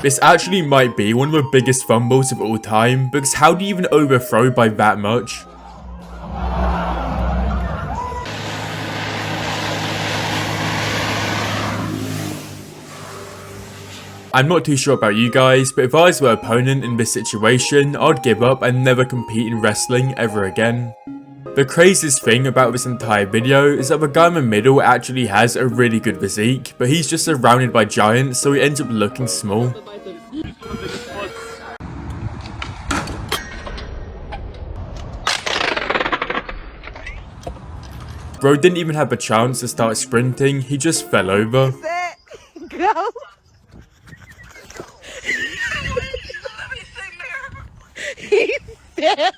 This actually might be one of the biggest fumbles of all time, because how do you even overthrow by that much? I'm not too sure about you guys, but if I was the opponent in this situation, I'd give up and never compete in wrestling ever again. The craziest thing about this entire video is that the guy in the middle actually has a really good physique, but he's just surrounded by giants, so he ends up looking small. Bro didn't even have a chance to start sprinting, he just fell over. Go! He fell!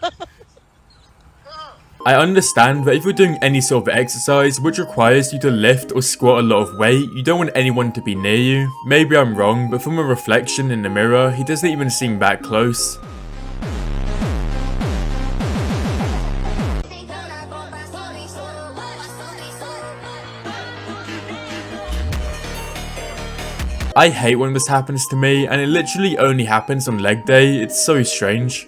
I understand that if you're doing any sort of exercise which requires you to lift or squat a lot of weight, you don't want anyone to be near you. Maybe I'm wrong, but from a reflection in the mirror, he doesn't even seem that close. I hate when this happens to me, and it literally only happens on leg day. It's so strange.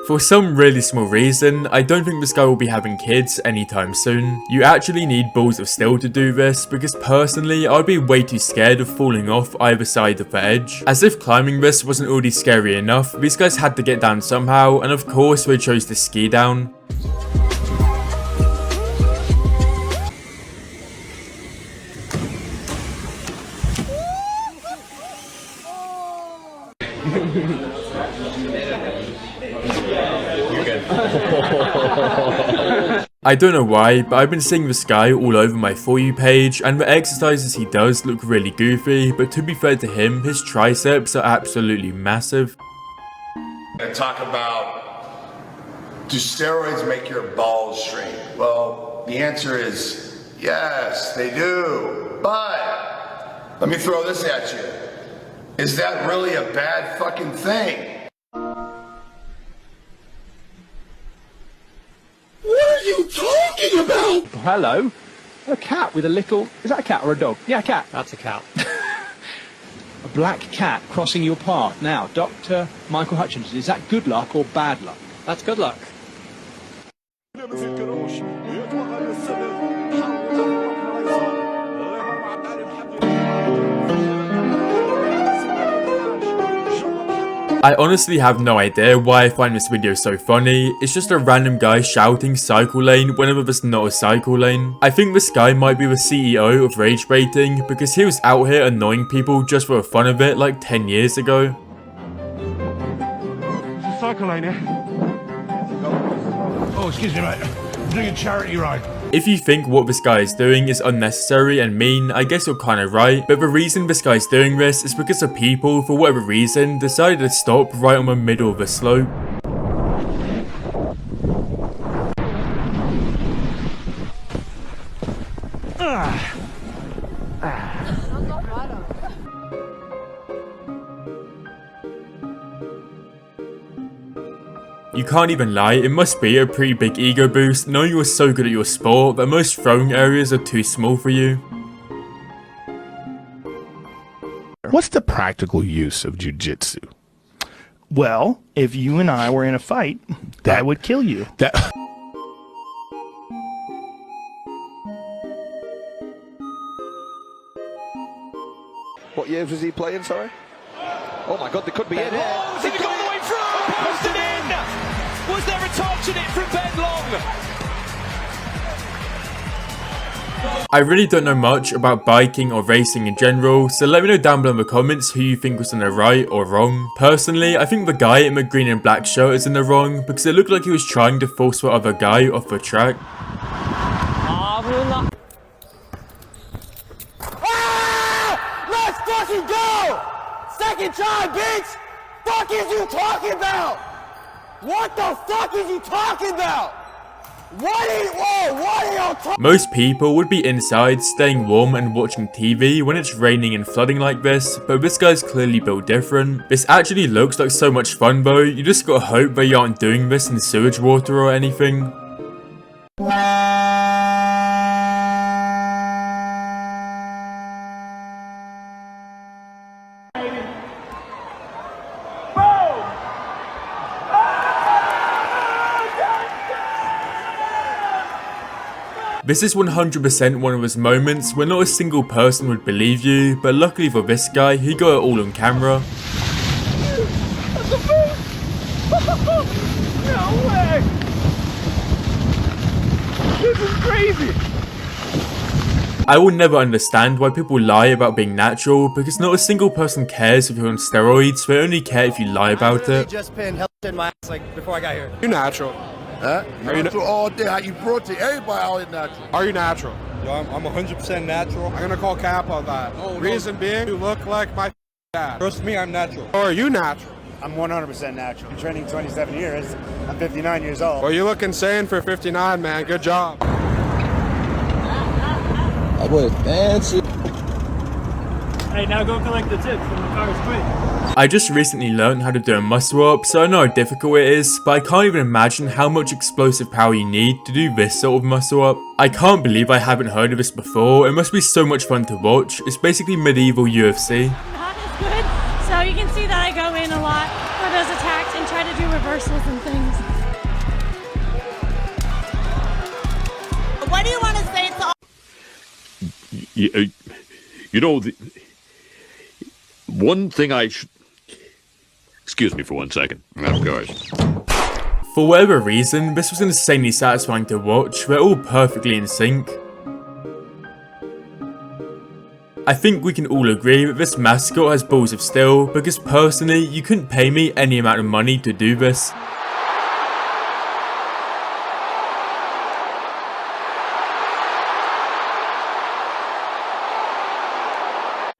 For some really small reason, I don't think this guy will be having kids anytime soon. You actually need balls of steel to do this, because personally, I'd be way too scared of falling off either side of the edge. As if climbing this wasn't already scary enough, these guys had to get down somehow, and of course they chose to ski down. I don't know why, but I've been seeing this guy all over my For You page, and the exercises he does look really goofy, but to be fair to him, his triceps are absolutely massive. I talk about, do steroids make your balls shrink? Well, the answer is yes, they do. But let me throw this at you. Is that really a bad fucking thing? What are you talking about? Hello? A cat with a little... Is that a cat or a dog? Yeah, a cat. That's a cat. A black cat crossing your path. Now, Dr. Michael Hutchinson, is that good luck or bad luck? That's good luck. I honestly have no idea why I find this video so funny. It's just a random guy shouting cycle lane whenever there's not a cycle lane. I think this guy might be the CEO of rage baiting, because he was out here annoying people just for the fun of it like 10 years ago. There's a cycle lane here. Oh, excuse me, mate. I'm doing a charity ride. If you think what this guy is doing is unnecessary and mean, I guess you're kinda right, but the reason this guy's doing this is because the people, for whatever reason, decided to stop right on the middle of the slope. You can't even lie, it must be a pretty big ego boost knowing you're so good at your sport that most throwing areas are too small for you. What's the practical use of jiu-jitsu? Well, if you and I were in a fight, I would kill you. What years was he playing, sorry? Oh my god, they could be in here. Oh, is it going the way through? Posted in! Was there a touch in it from Ben Long? I really don't know much about biking or racing in general, so let me know down below in the comments who you think was in the right or wrong. Personally, I think the guy in the green and black shirt is in the wrong, because it looked like he was trying to force the other guy off the track. Let's fucking go! Second try, bitch! Fuck is you talking about? What the fuck is you talking about? What are y'all talking? Most people would be inside staying warm and watching TV when it's raining and flooding like this, but this guy's clearly built different. This actually looks like so much fun though, you just gotta hope that you aren't doing this in sewage water or anything. This is 100% one of those moments where not a single person would believe you, but luckily for this guy, he got it all on camera. No way! This is crazy! I will never understand why people lie about being natural, because not a single person cares if you're on steroids, they only care if you lie about it. Just been held in my ass like before I got here. You natural. Huh? Are you Natural all day. How you protein? Everybody out here natural. Are you natural? Yo, I'm 100% natural. I'm gonna call cap on that. Reason being, you look like my dad. Trust me, I'm natural. Or are you natural? I'm 100% natural. I'm training 27 years. I'm 59 years old. Well, you look insane for 59, man. Good job. That boy fancy. Hey, now go collect the tips from the cars quick. I just recently learned how to do a muscle up, so I know how difficult it is, but I can't even imagine how much explosive power you need to do this sort of muscle up. I can't believe I haven't heard of this before. It must be so much fun to watch. It's basically medieval UFC. That is good. So you can see that I go in a lot for those attacks and try to do reversals and things. What do you want to say to all? You know, one thing excuse me for 1 second. Of course. For whatever reason, this was insanely satisfying to watch. They're all perfectly in sync. I think we can all agree that this mascot has balls of steel, because personally, you couldn't pay me any amount of money to do this.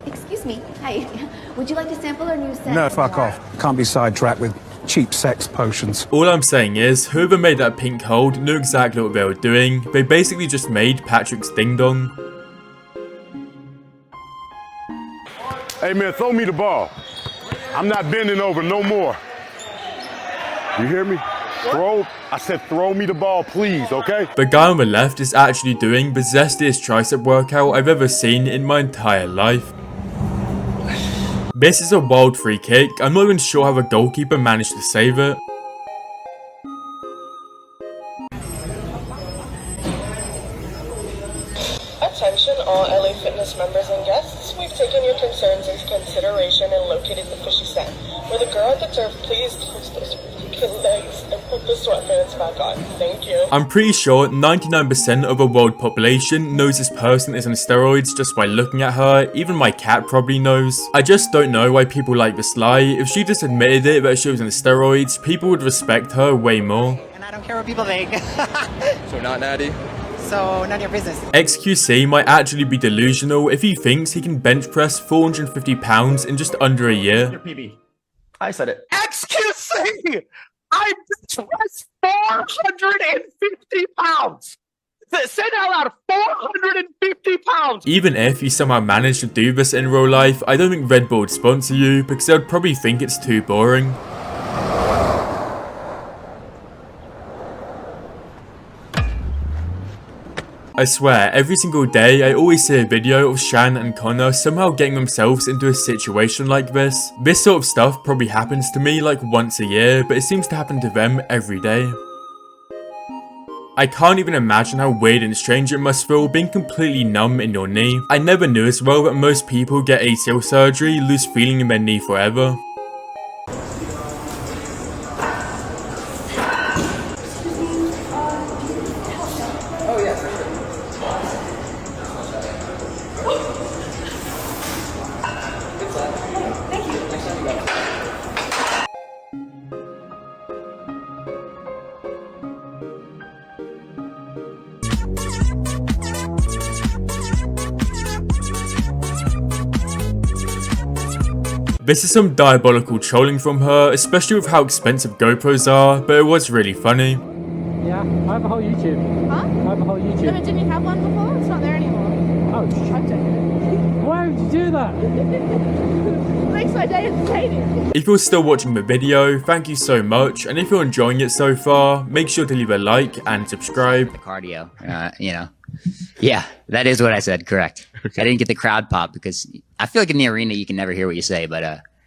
Excuse me, hi. Would you like to sample our new set? No, fuck off. Can't be sidetracked with cheap sex potions. All I'm saying is, whoever made that pink hold knew exactly what they were doing. They basically just made Patrick's ding dong. Hey, man, throw me the ball. I'm not bending over no more. You hear me? I said throw me the ball, please, okay? The guy on the left is actually doing the zestiest tricep workout I've ever seen in my entire life. This is a wild free kick. I'm not even sure how the goalkeeper managed to save it. Attention all LA Fitness members and guests, we've taken your concerns into consideration and located the fishy set. For the girl at the turf, please close those freaking legs and put the sweatpants back on. Thank you. I'm pretty sure 99% of the world population knows this person is on steroids just by looking at her. Even my cat probably knows. I just don't know why people like this lie. If she just admitted it that she was on steroids, people would respect her way more. And I don't care what people think. So not natty? So none of your business. XQC might actually be delusional if he thinks he can bench press 450 pounds in just under a year. I said it. XQC! I pressed 450 pounds! Say that out loud, 450 pounds! Even if you somehow manage to do this in real life, I don't think Red Bull would sponsor you because they would probably think it's too boring. I swear, every single day I always see a video of Shan and Connor somehow getting themselves into a situation like this. This sort of stuff probably happens to me like once a year, but it seems to happen to them every day. I can't even imagine how weird and strange it must feel being completely numb in your knee. I never knew as well that most people who get ACL surgery lose feeling in their knee forever. This is some diabolical trolling from her, especially with how expensive GoPros are, but it was really funny. Yeah, I have a whole YouTube. Huh? I have a whole YouTube. No, but didn't you have one before? It's not there anymore. Oh, shit. Why would you do that? Makes my day entertaining. If you're still watching the video, thank you so much, and if you're enjoying it so far, make sure to leave a like and subscribe. Cardio, you know. Yeah, that is what I said, correct. Okay. I didn't get the crowd pop because I feel like in the arena you can never hear what you say, but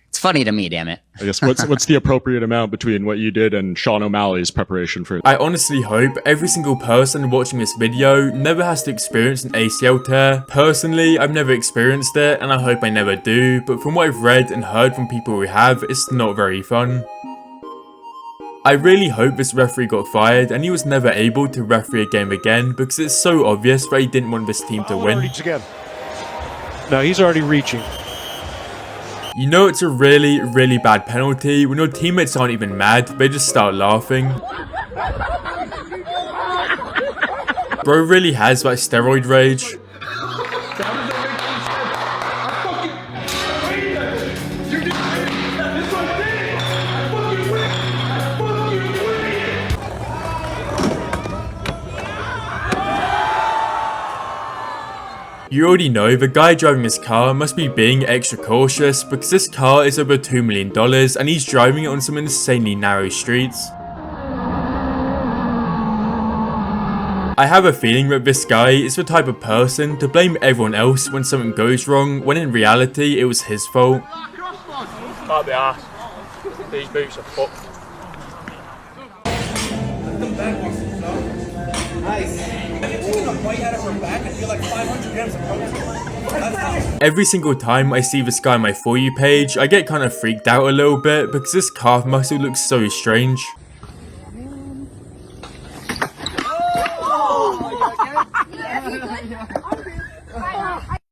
it's fun. funny to me, damn it. I guess what's the appropriate amount between what you did and Sean O'Malley's preparation for it? I honestly hope every single person watching this video never has to experience an ACL tear. Personally, I've never experienced it, and I hope I never do, but from what I've read and heard from people who have, it's not very fun. I really hope this referee got fired and he was never able to referee a game again, because it's so obvious that he didn't want this team to win. No, he's already reaching. You know it's a really, really bad penalty when your teammates aren't even mad, they just start laughing. Bro really has that steroid rage. You already know the guy driving this car must be being extra cautious because this car is over $2 million and he's driving it on some insanely narrow streets. I have a feeling that this guy is the type of person to blame everyone else when something goes wrong, when in reality it was his fault. Can't be arsed. These boots are fucked. Every single time I see this guy on my For You page, I get kind of freaked out a little bit because this calf muscle looks so strange.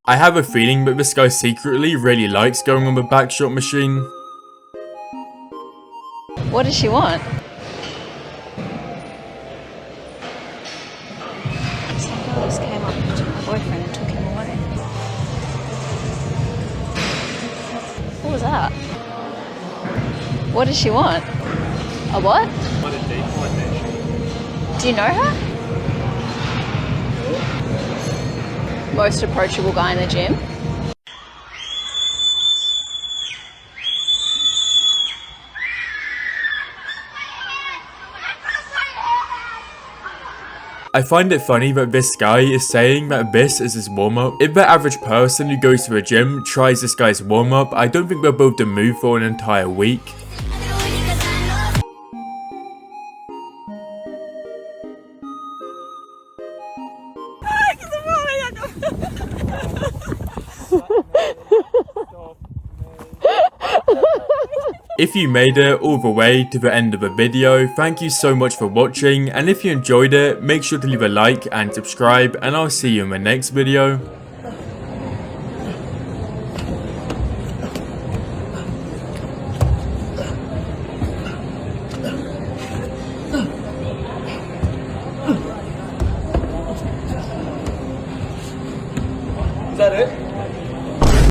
I have a feeling that this guy secretly really likes going on the back shot machine. What does she want? Some girl just came up to my boyfriend and took him away. What was that? What does she want? A what? Do you know her? Most approachable guy in the gym. I find it funny that this guy is saying that this is his warm-up. If the average person who goes to a gym tries this guy's warm-up, I don't think they'll be able to move for an entire week. If you made it all the way to the end of the video, thank you so much for watching, and if you enjoyed it, make sure to leave a like and subscribe, and I'll see you in the next video. Is that it?